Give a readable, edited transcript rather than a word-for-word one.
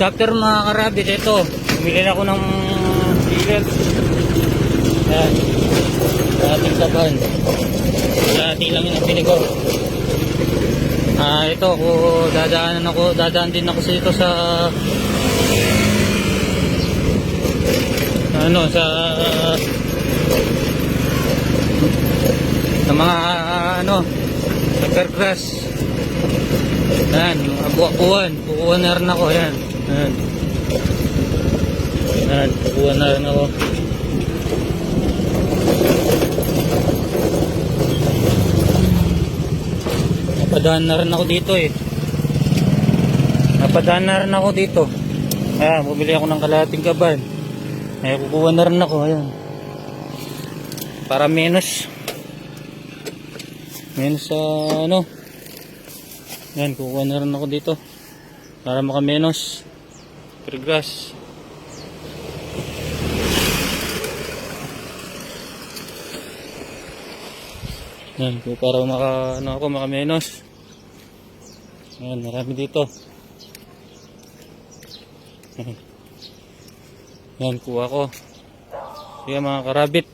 Good afternoon mga karabit. Ito, bumili ako ng dealer. Ayan, ating taban. Lati lang yung nabili ko. Ito, dadaan din ako dito sa sa mga supergrass. Ayan, kukuha na rin ako. Ayan, kukuha na rin ako. Napadaan na rin ako dito Ayan, bumili ako ng kalahating kaban. Ayan, kukuha na rin ako. Ayan, para menos sa Ayan, kukuha na rin ako dito para makamenos per grass. Ayan, para makamenos. Ayan, marami dito. Ayan, kuha ko. Ayan mga karabit.